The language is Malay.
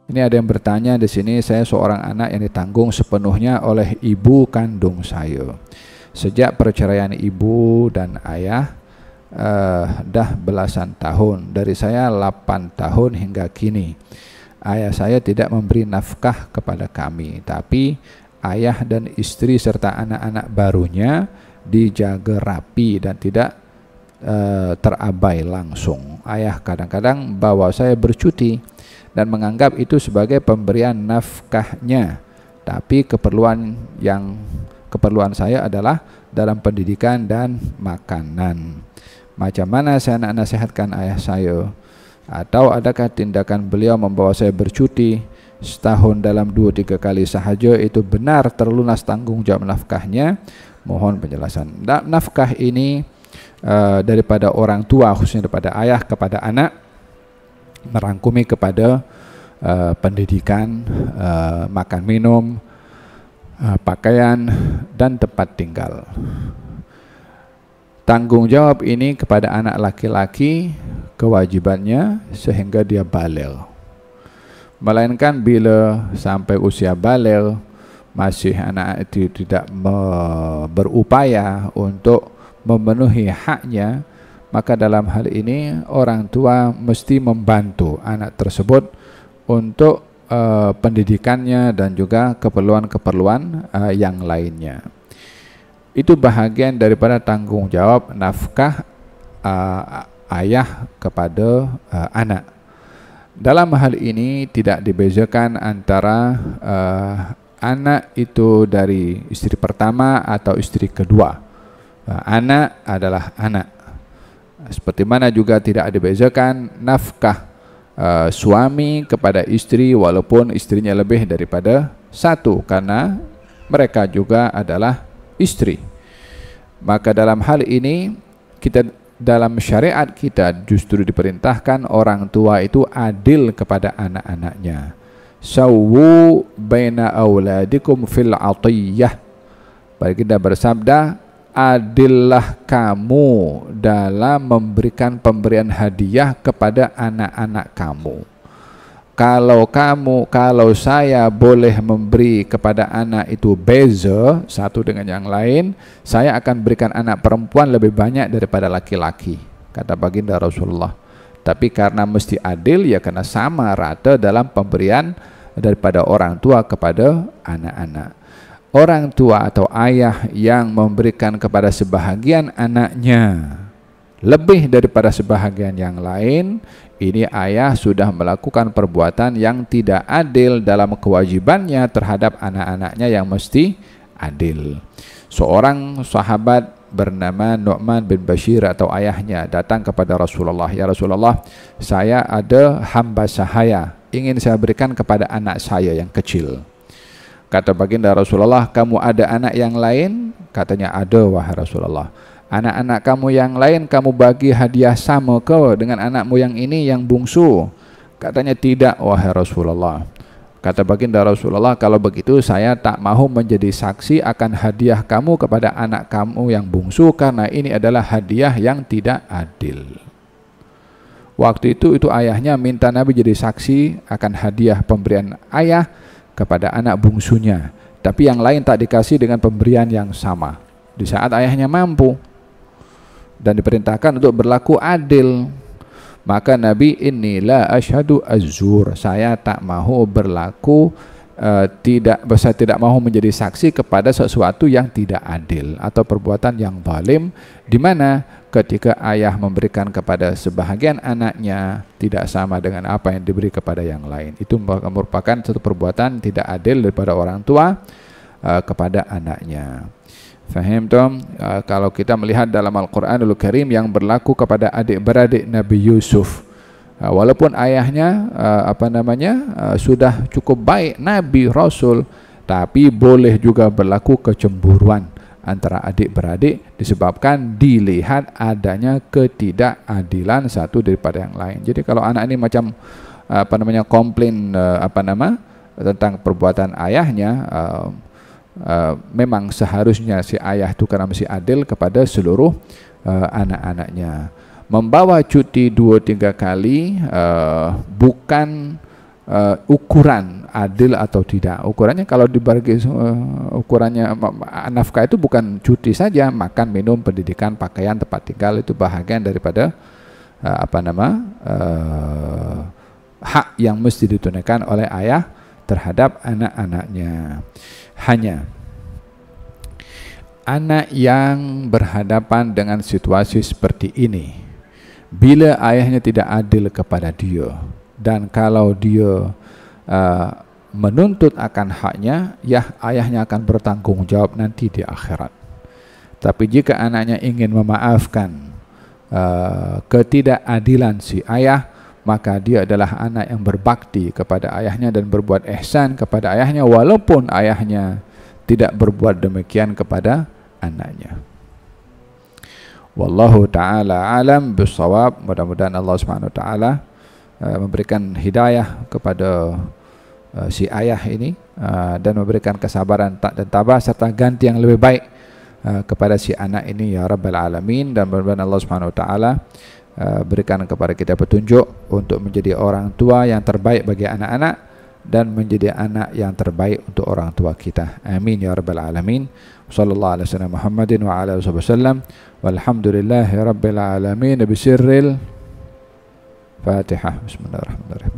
Ini ada yang bertanya di sini, saya seorang anak yang ditanggung sepenuhnya oleh ibu kandung saya. Sejak perceraian ibu dan ayah dah belasan tahun, dari saya 8 tahun hingga kini. Ayah saya tidak memberi nafkah kepada kami, tapi ayah dan istri serta anak-anak barunya dijaga rapi dan tidak terabai langsung. Ayah kadang-kadang bawa saya bercuti dan menganggap itu sebagai pemberian nafkahnya, tapi keperluan saya adalah dalam pendidikan dan makanan. Macam mana saya nak nasihatkan ayah saya? Atau adakah tindakan beliau membawa saya bercuti setahun dalam 2-3 kali sahaja itu benar terlunas tanggung jawab nafkahnya? Mohon penjelasan. Nafkah ini daripada orang tua, khususnya daripada ayah kepada anak, merangkumi kepada pendidikan, makan minum, pakaian, dan tempat tinggal. Tanggung jawab ini kepada anak laki-laki kewajibannya sehingga dia baligh. Melainkan bila sampai usia baligh masih anak itu tidak berupaya untuk memenuhi haknya, maka dalam hal ini orang tua mesti membantu anak tersebut untuk pendidikannya dan juga keperluan-keperluan yang lainnya. Itu bahagian daripada tanggung jawab nafkah ayah kepada anak. Dalam hal ini tidak dibezakan antara anak itu dari istri pertama atau istri kedua. Anak adalah anak. Seperti mana juga tidak dibezakan nafkah suami kepada istri walaupun istrinya lebih daripada satu, karena mereka juga adalah istri. Maka dalam hal ini dalam syariat kita justru diperintahkan orang tua itu adil kepada anak-anaknya. Sawwu baina auladikum fil atiyah. Baginda bersabda, adillah kamu dalam memberikan pemberian hadiah kepada anak-anak kamu. Kalau saya boleh memberi kepada anak itu beza satu dengan yang lain, saya akan berikan anak perempuan lebih banyak daripada laki-laki, kata baginda Rasulullah. Tapi karena mesti adil, ya kena sama rata dalam pemberian daripada orang tua kepada anak-anak. Orang tua atau ayah yang memberikan kepada sebahagian anaknya lebih daripada sebahagian yang lain, ini ayah sudah melakukan perbuatan yang tidak adil dalam kewajibannya terhadap anak-anaknya yang mesti adil. Seorang sahabat bernama Nu'man bin Bashir atau ayahnya datang kepada Rasulullah, ya Rasulullah, saya ada hamba sahaya, ingin saya berikan kepada anak saya yang kecil. Kata baginda Rasulullah, kamu ada anak yang lain? Katanya, ada wahai Rasulullah. Anak-anak kamu yang lain kamu bagi hadiah sama ke dengan anakmu yang ini yang bungsu? Katanya, tidak wahai Rasulullah. Kata baginda Rasulullah, kalau begitu saya tak mahu menjadi saksi akan hadiah kamu kepada anak kamu yang bungsu, karena ini adalah hadiah yang tidak adil. Waktu itu ayahnya minta Nabi jadi saksi akan hadiah pemberian ayah kepada anak bungsunya, tapi yang lain tak dikasih dengan pemberian yang sama di saat ayahnya mampu dan diperintahkan untuk berlaku adil. Maka Nabi, inilah asyhadu az-zur, saya tak mahu berlaku saya tidak mahu menjadi saksi kepada sesuatu yang tidak adil atau perbuatan yang zalim, di mana ketika ayah memberikan kepada sebahagian anaknya tidak sama dengan apa yang diberi kepada yang lain. Itu merupakan satu perbuatan tidak adil daripada orang tua kepada anaknya. Faham tom? Kalau kita melihat dalam Al-Quranul Karim yang berlaku kepada adik-beradik Nabi Yusuf, walaupun ayahnya sudah cukup baik, Nabi Rasul, tapi boleh juga berlaku kecemburuan antara adik-beradik disebabkan dilihat adanya ketidakadilan satu daripada yang lain. Jadi kalau anak ini macam komplain tentang perbuatan ayahnya, memang seharusnya si ayah itu karena mesti adil kepada seluruh anak-anaknya. Membawa cuti 2-3 kali bukan ukuran adil atau tidak. Ukurannya kalau dibagi ukurannya nafkah itu bukan cuti saja, makan, minum, pendidikan, pakaian, tempat tinggal itu bahagian daripada hak yang mesti ditunaikan oleh ayah terhadap anak-anaknya. Hanya anak yang berhadapan dengan situasi seperti ini, bila ayahnya tidak adil kepada dia, dan kalau dia menuntut akan haknya, ya ayahnya akan bertanggung jawab nanti di akhirat. Tapi jika anaknya ingin memaafkan ketidakadilan si ayah, maka dia adalah anak yang berbakti kepada ayahnya dan berbuat ihsan kepada ayahnya, walaupun ayahnya tidak berbuat demikian kepada anaknya. Wallahu ta'ala alam bisawab. Mudah-mudahan Allah Subhanahu wa ta'ala memberikan hidayah kepada si ayah ini dan memberikan kesabaran dan tabah serta ganti yang lebih baik kepada si anak ini ya rabbal alamin. Dan mudah-mudahan Allah Subhanahu wa ta'ala berikan kepada kita petunjuk untuk menjadi orang tua yang terbaik bagi anak-anak dan menjadi anak yang terbaik untuk orang tua kita. Amin ya rabbal alamin. Sallallahu alaihi wasallam Muhammadin wa ala alihi wasallam. Walhamdulillahi rabbil alamin. Bisirril Fatihah. Bismillahirrahmanirrahim.